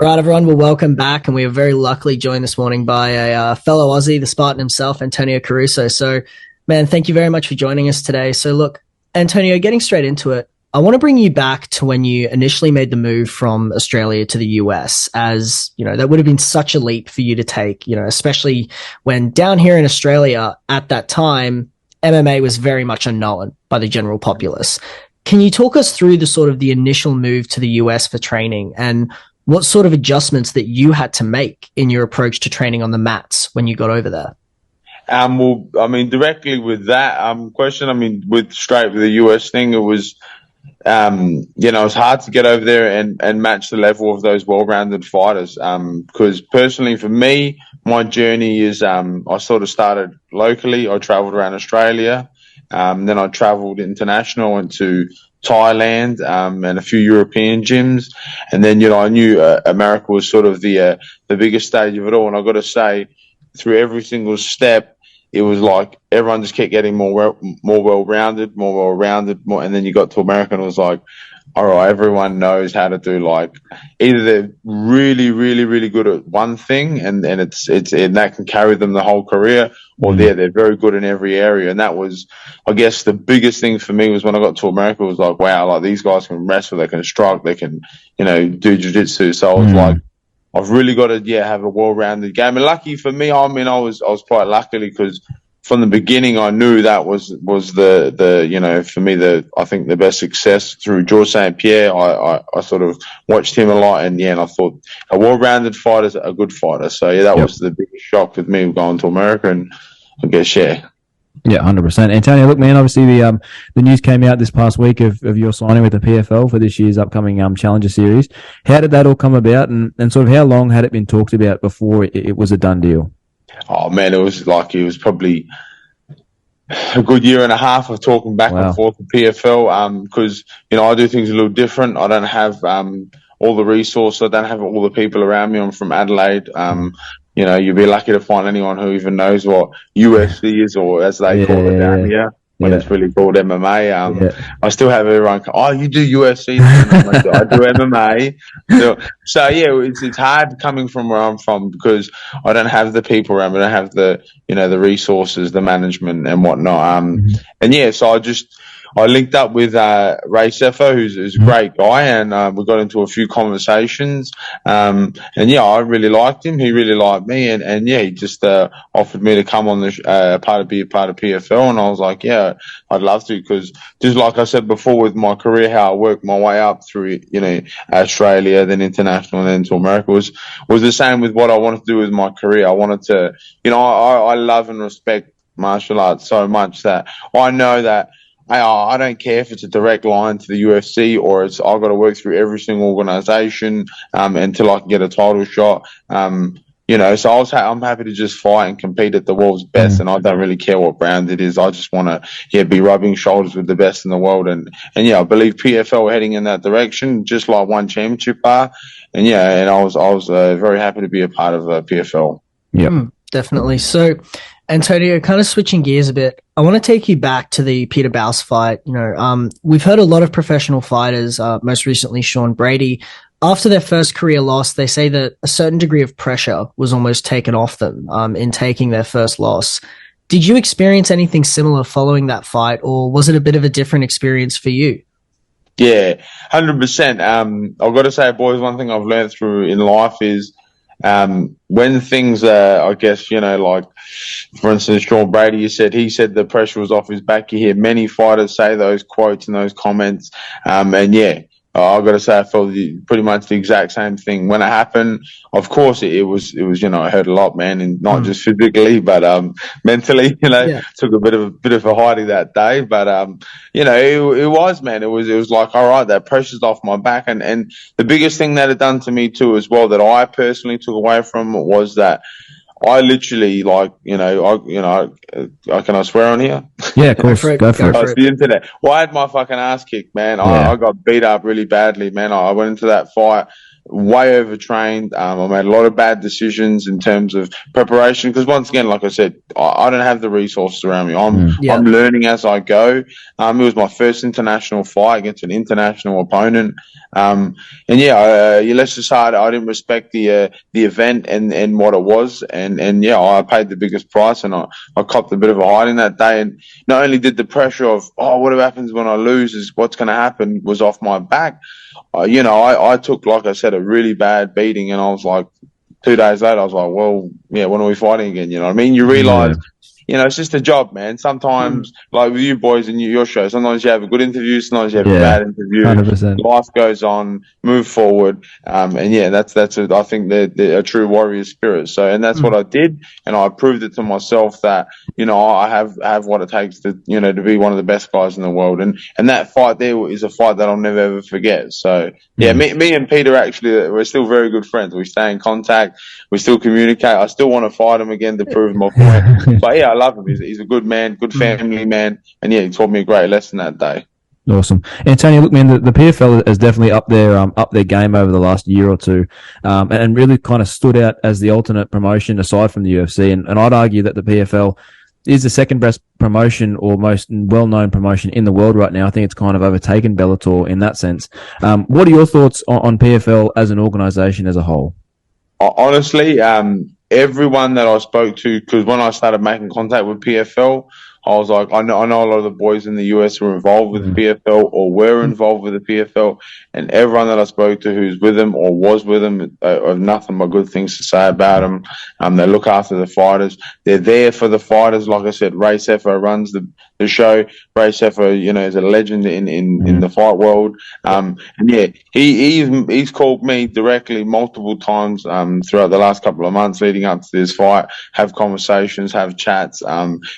Right, everyone, well, welcome back. And we are very luckily joined this morning by a fellow Aussie, the Spartan himself, Antonio Caruso. So, man, thank you very much for joining us today. So, look, Antonio, getting straight into it, I want to bring you back to when you initially made the move from Australia to the US, as, you know, that would have been such a leap for you to take, you know, especially when down here in Australia at that time, MMA was very much unknown by the general populace. Can you talk us through the sort of the initial move to the US for training and what sort of adjustments that you had to make in your approach to training on the mats when you got over there? Well, I mean, directly with that question, I mean, with the US thing, it was, it's hard to get over there and match the level of those well-rounded fighters. Because personally, for me, my journey is, I sort of started locally. I traveled around Australia. Then I traveled international, went to Thailand, and a few European gyms. And then, I knew America was sort of the biggest stage of it all. And I got to say, through every single step, it was like everyone just kept getting more well-rounded, and then you got to America and it was like, all right, everyone knows how to do, like, either they're really, really, really good at one thing and that can carry them the whole career, or they're very good in every area. And that was, I guess, the biggest thing for me was when I got to America, it was like, wow, like these guys can wrestle, they can strike, they can, do jiu-jitsu. So I was like, I've really got to, have a well-rounded game. And lucky for me, I mean, I was quite lucky because from the beginning, I knew that was the for me, I think the best success through George St. Pierre. I sort of watched him a lot, and I thought a well-rounded fighter is a good fighter. So that was the biggest shock with me going to America, and I guess Yeah, 100%. Antonio, look, man, obviously the news came out this past week of your signing with the PFL for this year's upcoming Challenger Series. How did that all come about, and sort of how long had it been talked about before it was a done deal? Oh man, it was probably a good year and a half of talking back and forth with PFL, because I do things a little different. I don't have all the resources. I don't have all the people around me. I'm from Adelaide. You'd be lucky to find anyone who even knows what UFC is, or as they call it down here, when it's really called MMA. I still have everyone go, oh, you do UFC? I do MMA. So it's hard coming from where I'm from because I don't have the people around me. I don't have the, the resources, the management and whatnot. So I linked up with Ray Sefo, who's a great guy, and we got into a few conversations. I really liked him. He really liked me, and he just offered me to come on the be a part of PFL, and I was like, yeah, I'd love to, because just like I said before with my career, how I worked my way up through Australia, then international, and then to America was the same with what I wanted to do with my career. I wanted to, I love and respect martial arts so much that I know that I don't care if it's a direct line to the UFC or I've got to work through every single organization until I can get a title shot. So I'm happy to just fight and compete at the world's best, and I don't really care what brand it is. I just want to be rubbing shoulders with the best in the world, and I believe PFL are heading in that direction, just like One Championship are, and I was very happy to be a part of PFL. Definitely. So, Antonio, kind of switching gears a bit, I want to take you back to the Peter Bouse fight. We've heard a lot of professional fighters, most recently Sean Brady, after their first career loss, they say that a certain degree of pressure was almost taken off them in taking their first loss. Did you experience anything similar following that fight, or was it a bit of a different experience for you? Yeah, 100%. I've got to say, boys, one thing I've learned through in life is when things are, I guess, like, for instance, Sean Brady, he said the pressure was off his back. You hear many fighters say those quotes and those comments. I've got to say I felt pretty much the exact same thing. When it happened, of course, it was, I hurt a lot, man, and not just physically, but mentally, took a bit of a hiding that day. But, it was, man, it was like, all right, that pressure's off my back. And the biggest thing that it done to me too, as well, that I personally took away from it was that I literally, like, can I swear on here? Yeah, of course. Go for it. It's the internet. Well, I had my fucking ass kicked, man. I got beat up really badly, man. I went into that fight way overtrained. I made a lot of bad decisions in terms of preparation because, once again, like I said, I don't have the resources around me. I'm learning as I go. It was my first international fight against an international opponent. Let's just say I didn't respect the event and what it was, and I paid the biggest price, and I copped a bit of a hiding that day. And not only did the pressure of what happens when I lose is what's going to happen was off my back. I took, like I said, a really bad beating, and I was like, 2 days later, I was like, well, yeah, when are we fighting again? You know what I mean? You realise, it's just a job, man. Sometimes, like with you boys and your show, sometimes you have a good interview, sometimes you have a bad interview. 100%. Life goes on, move forward. That's I think they're a true warrior spirit. So, and that's what I did. And I proved it to myself that, I have what it takes to be one of the best guys in the world. And that fight there is a fight that I'll never ever forget. So, me and Peter actually, we're still very good friends. We stay in contact. We still communicate. I still want to fight him again to prove my point. But I love him. He's a good man, good family man. And he taught me a great lesson that day. Awesome. Antonio, look, man, the PFL has definitely up their game over the last year or two, and really kind of stood out as the alternate promotion aside from the UFC. And I'd argue that the PFL is the second best promotion or most well-known promotion in the world right now. I think it's kind of overtaken Bellator in that sense. What are your thoughts on PFL as an organization as a whole? Honestly, everyone that I spoke to, because when I started making contact with PFL, I was like, I know a lot of the boys in the US were involved with the PFL or were involved with the PFL, and everyone that I spoke to who's with them or was with them have nothing but good things to say about them. They look after the fighters. They're there for the fighters. Like I said, Ray Sefo runs the show. Ray Sefo, is a legend in the fight world. He's called me directly multiple times throughout the last couple of months leading up to this fight, have conversations, have chats,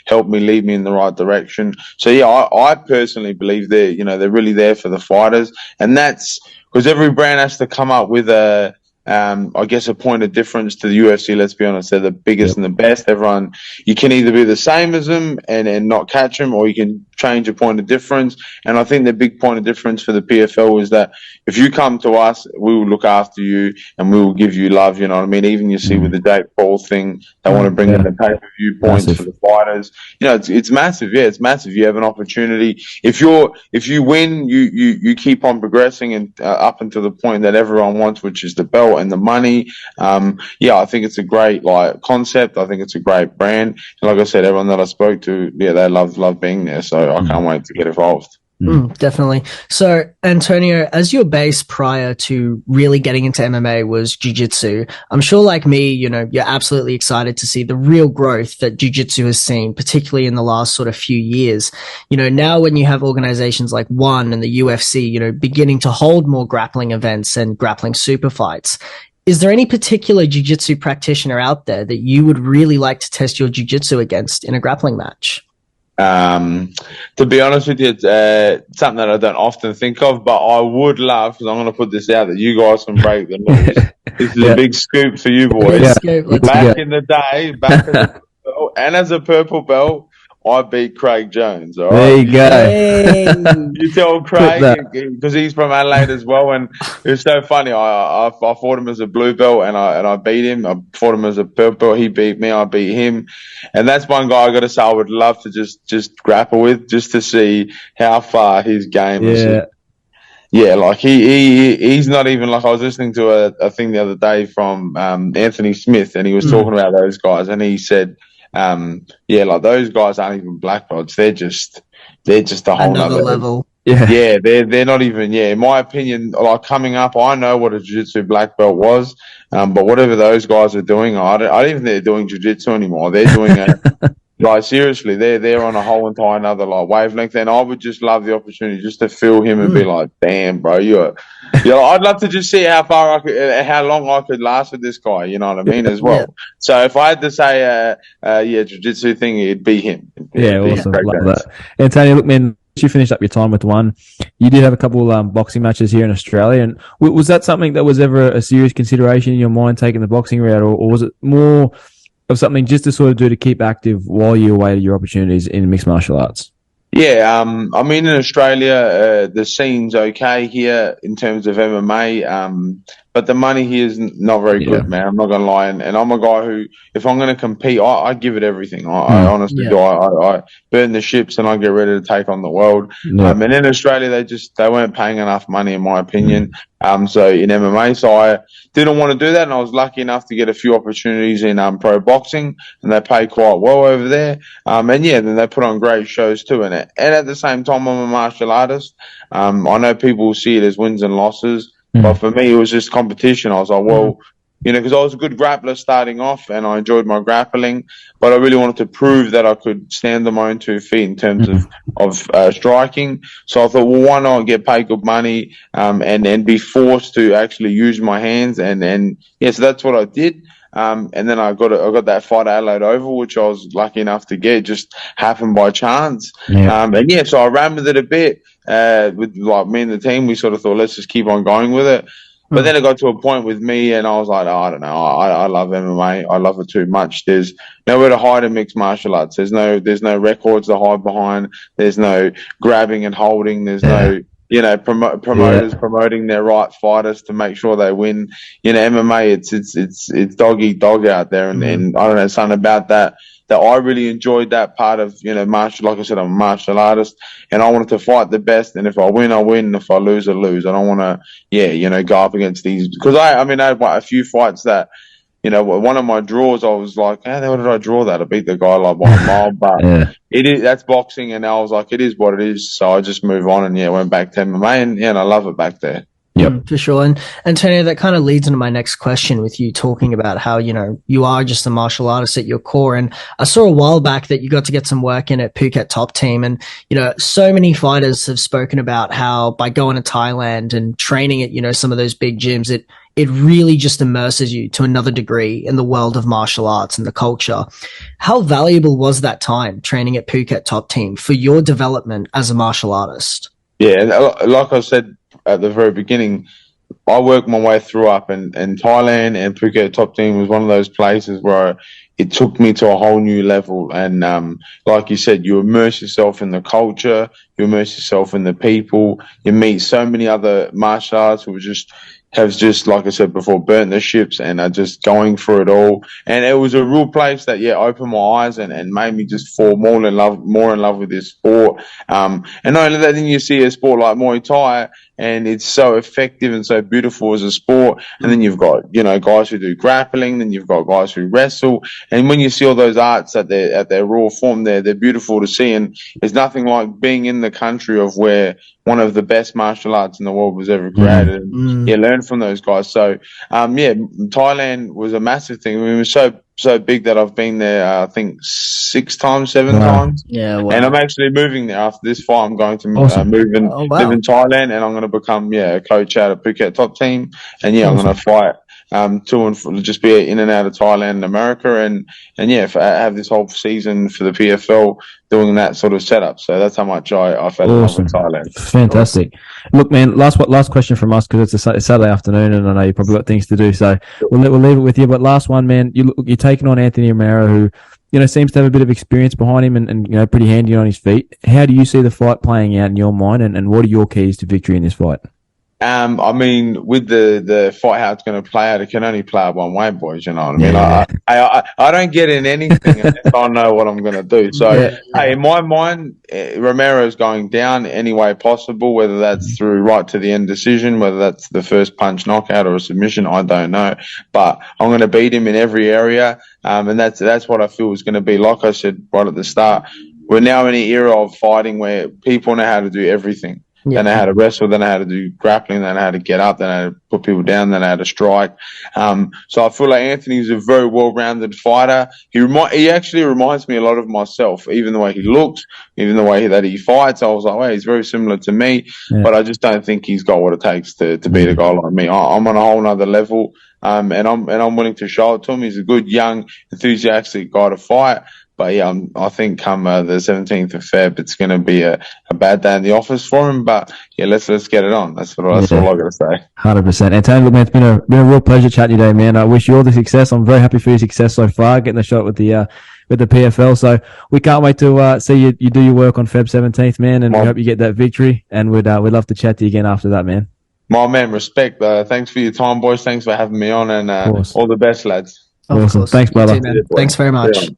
help me, lead me in the right direction. So I personally believe they're really there for the fighters, and that's because every brand has to come up with a point of difference to the UFC. Let's be honest, they're the biggest and the best. Everyone, you can either be the same as them and not catch them, or you can change a point of difference. And I think the big point of difference for the PFL is that if you come to us, we will look after you and we will give you love. You know what I mean? Even you see with the Jake Paul thing, they want to bring in the pay-per-view points for the fighters. It's massive. Yeah, it's massive. You have an opportunity. If you win, you keep on progressing and up until the point that everyone wants, which is the belt and the money. I think it's a great concept. I think it's a great brand. And like I said, everyone that I spoke to, they love being there. So I can't wait to get involved. Definitely. So, Antonio, as your base prior to really getting into MMA was jiu-jitsu, I'm sure like me, you're absolutely excited to see the real growth that jiu-jitsu has seen, particularly in the last sort of few years. Now when you have organizations like ONE and the UFC, beginning to hold more grappling events and grappling super fights, is there any particular jiu-jitsu practitioner out there that you would really like to test your jiu-jitsu against in a grappling match? To be honest with you, it's something that I don't often think of, but I would love, because I'm going to put this out, that you guys can break the news. This is a big scoop for you boys. Back in the day, as a purple belt, I beat Craig Jones. All right? There you go. You tell Craig, because he's from Adelaide as well, and it was so funny. I fought him as a blue belt and I beat him. I fought him as a purple belt. He beat me. I beat him. And that's one guy I got to say I would love to just grapple with, just to see how far his game is. Yeah, he's not even I was listening to a thing the other day from Anthony Smith, and he was talking about those guys, and he said, those guys aren't even black belts. They're just a whole nother level. Yeah, they're not even. Yeah, in my opinion, coming up, I know what a jiu-jitsu black belt was, but whatever those guys are doing, I don't even think they're doing jiu-jitsu anymore. They're doing seriously, they're on a whole entire another wavelength, and I would just love the opportunity just to feel him and be like, damn, bro, I'd love to just see how long I could last with this guy. You know what I mean, as well. Yeah. So if I had to say, jiu-jitsu thing, it'd be him. Awesome, love that. Antonio, look, man, you finished up your time with ONE. You did have a couple boxing matches here in Australia, and was that something that was ever a serious consideration in your mind, taking the boxing route, or was it more of something just to sort of do to keep active while you awaited your opportunities in mixed martial arts? Yeah, in Australia, the scene's okay here in terms of MMA. but the money here is not very good, man. I'm not going to lie. And I'm a guy who, if I'm going to compete, I give it everything. I honestly do. I burn the ships and I get ready to take on the world. And in Australia, they weren't paying enough money, in my opinion. So in MMA, so I didn't want to do that. And I was lucky enough to get a few opportunities in pro boxing, and they pay quite well over there. And yeah, then they put on great shows too. And at the same time, I'm a martial artist. I know people see it as wins and losses. But for me, it was just competition. I was like, well, because I was a good grappler starting off and I enjoyed my grappling, but I really wanted to prove that I could stand on my own 2 feet in terms of striking. So I thought, well, why not get paid good money and be forced to actually use my hands? And so that's what I did. And then I got that fight at Adelaide Oval, which I was lucky enough to get. It just happened by chance. So I ran with it a bit. With like me and the team, we sort of thought, let's just keep on going with it. But then it got to a point with me, and I was like, I don't know, I love MMA. I love it too much. There's nowhere to hide in mixed martial arts. There's no records to hide behind. There's no grabbing and holding. There's no promoters promoting their right fighters to make sure they win. MMA, it's dog eat dog out there, and I don't know, something about that I really enjoyed that part of, martial. Like I said, I'm a martial artist and I wanted to fight the best. And if I win, I win. If I lose, I lose. I don't want to, go up against these, because I had a few fights that, one of my draws, I was like, how did I draw that? I beat the guy like by a mile, but that's boxing. And I was like, it is what it is. So I just move on and went back to MMA and I love it back there. Yep, for sure. And Antonio, that kind of leads into my next question with you talking about how, you are just a martial artist at your core. And I saw a while back that you got to get some work in at Phuket Top Team. And, so many fighters have spoken about how by going to Thailand and training at, some of those big gyms, it really just immerses you to another degree in the world of martial arts and the culture. How valuable was that time training at Phuket Top Team for your development as a martial artist? Yeah, like I said at the very beginning, I worked my way through up, and Thailand and Phuket Top Team was one of those places where it took me to a whole new level. And like you said, you immerse yourself in the culture, you immerse yourself in the people, you meet so many other martial arts who have just, like I said before, burnt their ships and are just going through it all. And it was a real place that, opened my eyes and made me just fall more in love with this sport. And not only that, then you see a sport like Muay Thai, and it's so effective and so beautiful as a sport. And then you've got, guys who do grappling, then you've got guys who wrestle. And when you see all those arts at their raw form, they're beautiful to see. And there's nothing like being in the country of where one of the best martial arts in the world was ever created. Learn from those guys. So, Thailand was a massive thing. I mean, it was so big that I've been there, I think 6 times, 7 times. Yeah, wow. And I'm actually moving there after this fight. I'm going to live in Thailand, and I'm going to become a coach out of Phuket Top Team. And I'm going to fight just be in and out of Thailand and America, and have this whole season for the PFL doing that sort of setup. So that's how much I fell in love with Thailand. Fantastic. Look, man, last question from us, because it's a Saturday afternoon and I know you've probably got things to do, so we'll leave it with you. But last one, man, you're taking on Anthony Romero, who seems to have a bit of experience behind him and pretty handy on his feet. How do you see the fight playing out in your mind, and what are your keys to victory in this fight? I mean, with the fight, how it's going to play out, it can only play out one way, boys. You know what I mean? I don't get in anything unless I know what I'm going to do. So, in my mind, Romero's going down any way possible, whether that's through right to the end decision, whether that's the first punch knockout or a submission, I don't know. But I'm going to beat him in every area, and that's what I feel is going to be. Like I said right at the start, we're now in an era of fighting where people know how to do everything. They know how to wrestle, they know how to do grappling, they know how to get up, they know how to put people down, they know how to strike. So I feel like Anthony's a very well-rounded fighter. He actually reminds me a lot of myself, even the way he looks, even the way that he fights. I was like, well, he's very similar to me, but I just don't think he's got what it takes to beat a guy like me. I'm on a whole nother level, and I'm willing to show it to him. He's a good, young, enthusiastic guy to fight. But I think come the 17th of Feb, it's going to be a bad day in the office for him. But let's get it on. That's all I got to say. 100%. Antonio, man, it's been a real pleasure chatting today, man. I wish you all the success. I'm very happy for your success so far, getting the shot with the PFL. So we can't wait to see you do your work on Feb 17th, man. And we hope you get that victory. And we'd love to chat to you again after that, man. My man, respect. Thanks for your time, boys. Thanks for having me on, and all the best, lads. Awesome. Thanks, brother. Too, man. Thanks very much. Yeah.